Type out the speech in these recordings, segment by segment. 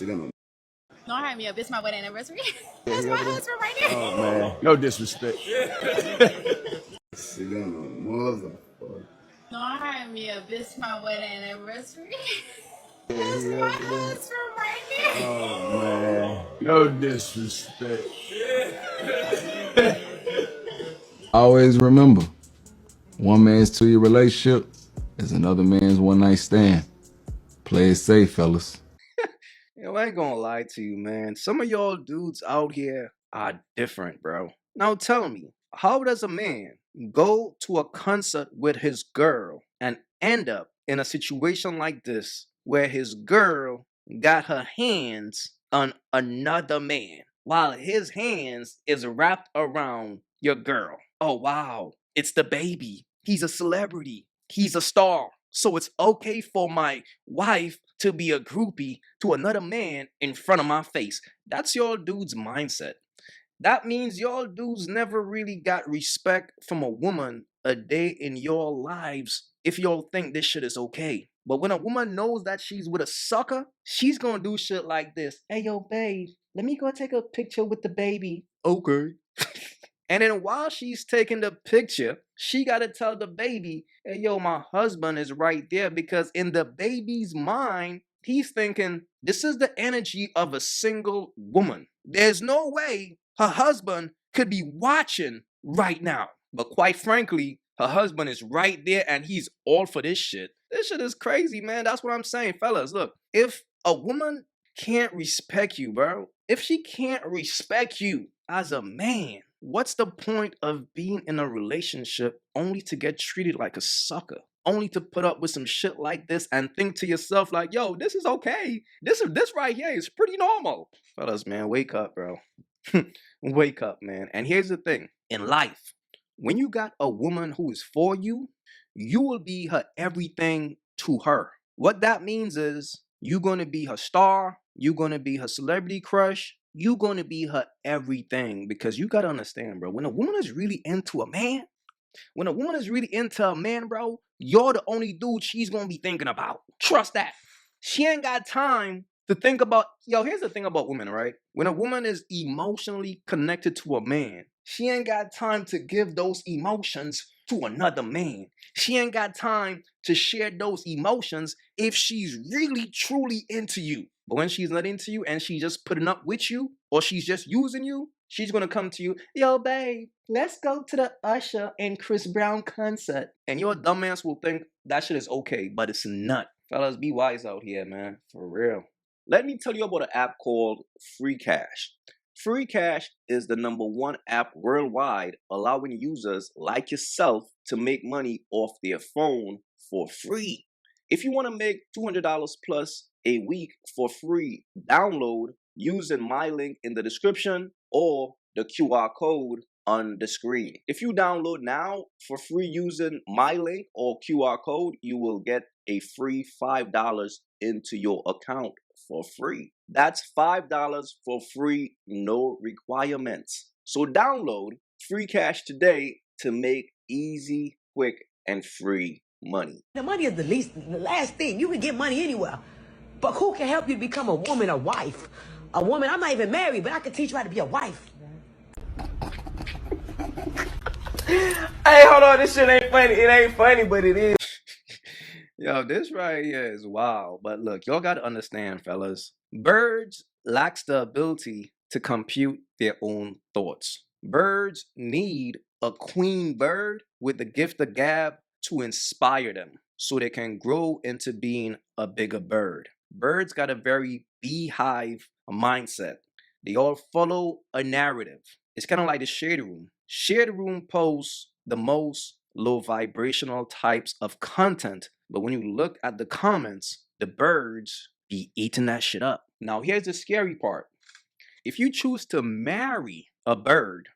No, I me up. It's my wedding anniversary. That's my husband right there. Oh man, no disrespect. No, I me up. It's my wedding anniversary. That's my husband right there. Oh man, no disrespect. Always remember, one man's 2-year relationship is another man's one-night stand. Play it safe, fellas. Yo, I ain't gonna lie to you, man. Some of y'all dudes out here are different, bro. Now tell me, how does a man go to a concert with his girl and end up in a situation like this where his girl got her hands on another man while his hands is wrapped around your girl? Oh, wow. It's the baby. He's a celebrity. He's a star. So it's okay for my wife to be a groupie to another man in front of my face. That's your dude's mindset. That means y'all dudes never really got respect from a woman a day in your lives if y'all think this shit is okay. But when a woman knows that she's with a sucker, she's gonna do shit like this. Hey, yo, babe, let me go take a picture with the baby. Okay. And then while she's taking the picture, she got to tell the baby, hey, yo, my husband is right there, because in the baby's mind, he's thinking, this is the energy of a single woman. There's no way her husband could be watching right now. But quite frankly, her husband is right there and he's all for this shit. This shit is crazy, man. That's what I'm saying, fellas. Look, if a woman can't respect you, bro, if she can't respect you as a man, what's the point of being in a relationship only to get treated like a sucker? Only to put up with some shit like this and think to yourself like, yo, this is okay. This right here is pretty normal. Fellas, man, wake up, bro. Wake up, man. And here's the thing. In life, when you got a woman who is for you, you will be her everything to her. What that means is you're going to be her star. You're going to be her celebrity crush. You're going to be her everything, because you got to understand, bro, when a woman is really into a man, bro, you're the only dude she's going to be thinking about. Trust that. She ain't got time to think about, yo, here's the thing about women, right? When a woman is emotionally connected to a man, she ain't got time to give those emotions to another man. She ain't got time to share those emotions if she's really, truly into you. But when she's not into you and she's just putting up with you, or she's just using you, she's going to come to you, yo, babe, let's go to the Usher and Chris Brown concert. And your dumbass will think that shit is okay, but it's not. Fellas, be wise out here, man. For real. Let me tell you about an app called Free Cash. Free Cash is the #1 app worldwide, allowing users like yourself to make money off their phone for free. If you want to make $200 plus a week for free, download using my link in the description or the QR code on the screen. If you download now for free using my link or QR code, you will get a free $5 into your account for free. That's $5 for free, no requirements. So download Free Cash today to make easy, quick, and free money. The money is the last thing. You can get money anywhere. But who can help you become a woman, a wife? A woman, I'm not even married, but I can teach you how to be a wife. Hey, hold on, this shit ain't funny. It ain't funny, but it is. Yo, this right here is wild. But look, y'all gotta understand, fellas. Birds lacks the ability to compute their own thoughts. Birds need a queen bird with the gift of gab to inspire them so they can grow into being a bigger bird. Birds got a very beehive mindset. They all follow a narrative. It's kind of like the Shade Room. Shade Room posts the most low vibrational types of content, but when you look at the comments, the birds be eating that shit up. Now here's the scary part. If you choose to marry a bird,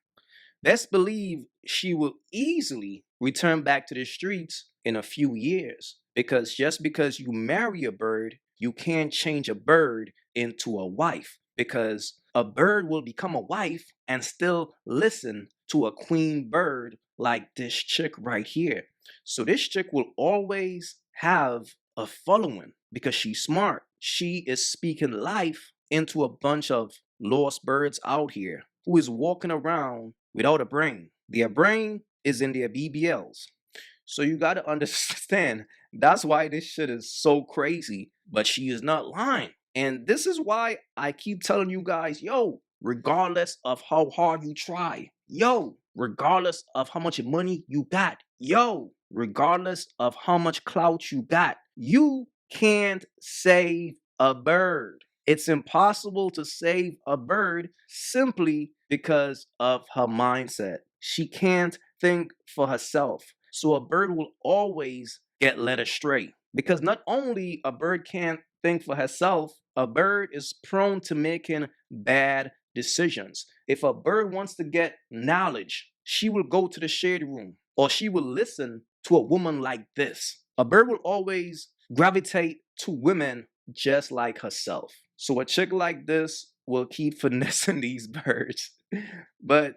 best believe she will easily return back to the streets in a few years, because just because you marry a bird, you can't change a bird into a wife, because a bird will become a wife and still listen to a queen bird like this chick right here. So this chick will always have a following because she's smart. she is speaking life into a bunch of lost birds out here who is walking around without a brain. Their brain is in their BBLs. So you got to understand that's why this shit is so crazy, but she is not lying. And this is why I keep telling you guys, yo, regardless of how hard you try, yo, regardless of how much money you got, yo, regardless of how much clout you got, you can't save a bird. It's impossible to save a bird simply because of her mindset. She can't think for herself. So a bird will always get led astray because not only a bird can't think for herself, a bird is prone to making bad decisions. If a bird wants to get knowledge, she will go to the shade room or she will listen to a woman like this. A bird will always gravitate to women just like herself. So a chick like this will keep finessing these birds. But,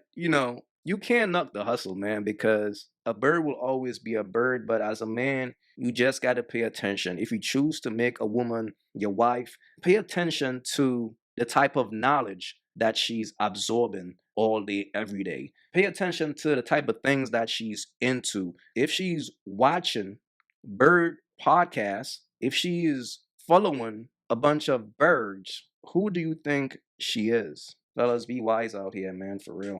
you can't knock the hustle, man, because a bird will always be a bird. But as a man, you just got to pay attention. If you choose to make a woman your wife, pay attention to the type of knowledge that she's absorbing all day, every day. Pay attention to the type of things that she's into. If she's watching bird podcasts, if she is following a bunch of birds, who do you think she is? Fellas, be wise out here, man, for real.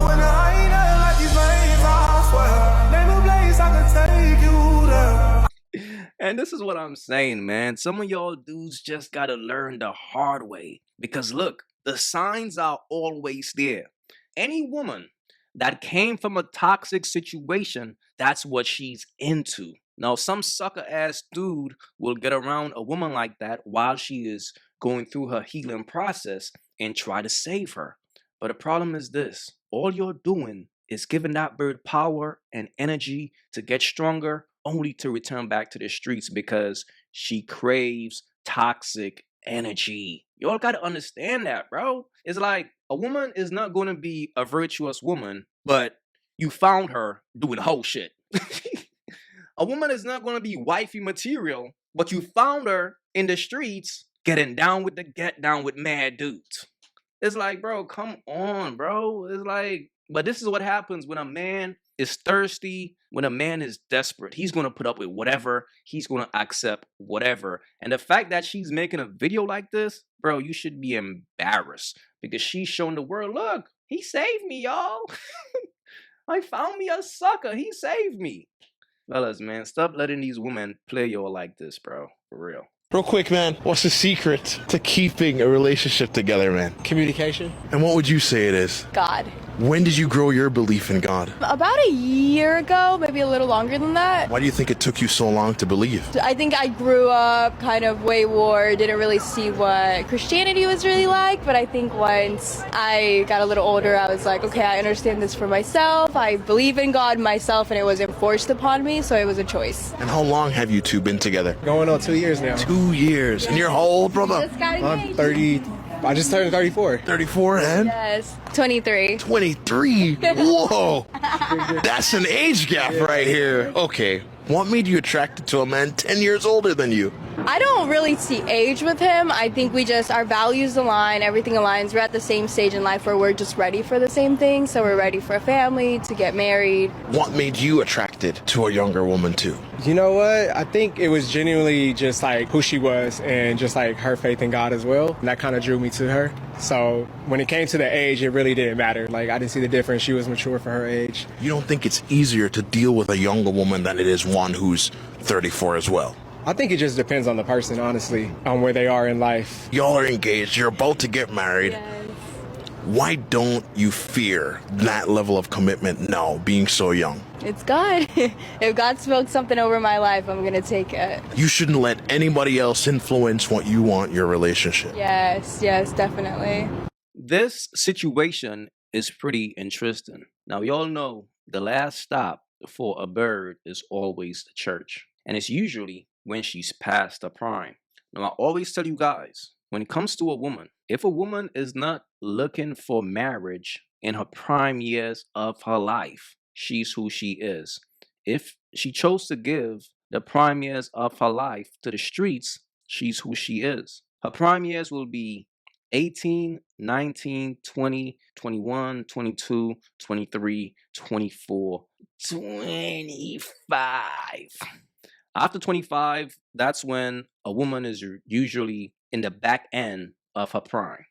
And this is what I'm saying, man. Some of y'all dudes just gotta learn the hard way. Because look, the signs are always there. Any woman that came from a toxic situation, that's what she's into. Now, some sucker ass dude will get around a woman like that while she is going through her healing process and try to save her. But the problem is this: all you're doing is giving that bird power and energy to get stronger, only to return back to the streets because she craves toxic energy. Y'all gotta understand that, bro. It's like a woman is not gonna be a virtuous woman, but you found her doing whole shit. A woman is not gonna be wifey material, but you found her in the streets getting down with the get down with mad dudes. It's like, bro, come on, bro. It's like, but this is what happens when a man is thirsty, when a man is desperate. He's going to put up with whatever. He's going to accept whatever. And the fact that she's making a video like this, bro, you should be embarrassed because she's showing the world, look, he saved me, y'all. I found me a sucker. He saved me. Fellas, man, stop letting these women play y'all like this, bro. For real. Real quick, man, what's the secret to keeping a relationship together, man? Communication. And what would you say it is? God. When did you grow your belief in God? About a year ago, maybe a little longer than that. Why do you think it took you so long to believe? I think I grew up kind of wayward, didn't really see what Christianity was really like, but I think once I got a little older, I was like, okay, I understand this for myself. I believe in God myself, and it wasn't forced upon me, so it was a choice. And how long have you two been together? Going on 2 years now. 2 years. And you're how old, brother? Just got I'm engaged. 30. I just turned 34. 34 and? Yes, 23. 23. Whoa. That's an age gap right here. Okay. What made you attracted to a man 10 years older than you? I don't really see age with him. I think our values align, everything aligns. We're at the same stage in life where we're just ready for the same thing. So we're ready for a family, to get married. What made you attracted to a younger woman too? You know what? I think it was genuinely just like who she was and just like her faith in God as well. And that kind of drew me to her. So when it came to the age, it really didn't matter. Like, I didn't see the difference. She was mature for her age. You don't think it's easier to deal with a younger woman than it is one who's 34 as well? I think it just depends on the person, honestly, on where they are in life. Y'all are engaged. You're about to get married. Yes. Why don't you fear that level of commitment now, being so young? It's God. If God spoke something over my life, I'm going to take it. You shouldn't let anybody else influence what you want your relationship. Yes, definitely. This situation is pretty interesting. Now, y'all know the last stop for a bird is always the church. And it's usually when she's past her prime. Now, I always tell you guys, when it comes to a woman, if a woman is not looking for marriage in her prime years of her life, she's who she is. If she chose to give the prime years of her life to the streets, she's who she is. Her prime years will be 18, 19, 20, 21, 22, 23, 24, 25. After 25, that's when a woman is usually in the back end of her prime.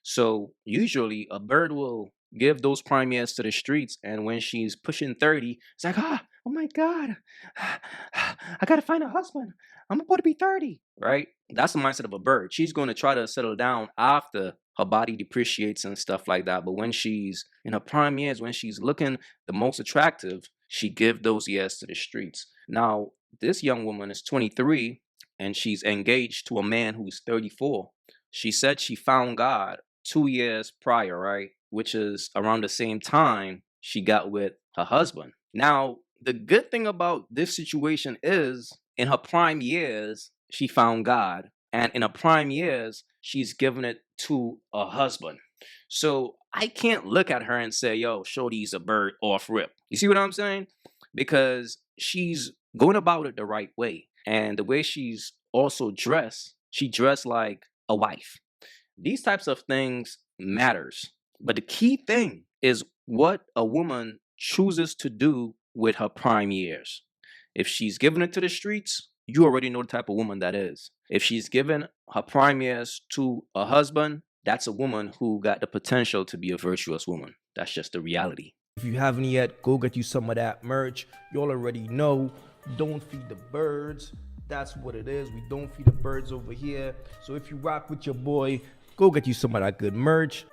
So usually a bird will give those prime years to the streets, and when she's pushing 30, it's like, oh my God, I gotta find a husband. I'm about to be 30, right? That's the mindset of a bird. She's going to try to settle down after her body depreciates and stuff like that. But when she's in her prime years, when she's looking the most attractive, she give those years to the streets. Now, this young woman is 23 and she's engaged to a man who's 34. She said she found God 2 years prior, right? Which is around the same time she got with her husband. Now, the good thing about this situation is in her prime years, she found God. And in her prime years, she's given it to a husband. So I can't look at her and say, yo, Shorty's a bird off rip. You see what I'm saying? Because she's going about it the right way. And the way she's also dressed, she dressed like a wife. These types of things matters. But the key thing is what a woman chooses to do with her prime years. If she's giving it to the streets, you already know the type of woman that is. If she's given her prime years to a husband, that's a woman who got the potential to be a virtuous woman. That's just the reality. If you haven't yet, go get you some of that merch. Y'all already know, don't feed the birds. That's what it is. We don't feed the birds over here. So if you rock with your boy, go get you some of that good merch.